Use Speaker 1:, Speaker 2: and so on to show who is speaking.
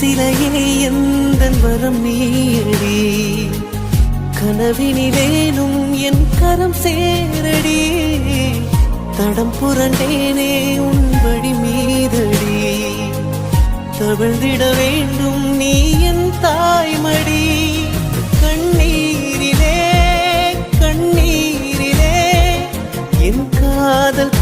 Speaker 1: சிலையே எந்தன் வரம் நீயடி கனவினிலேனும் என் கரம் சேரடி தடம் புரண்டேனே உன் வழி மீதடி தவழ்ந்திட வேண்டும் நீ என் தாய்மடி கண்ணீரிலே கண்ணீரிலே என் காதல்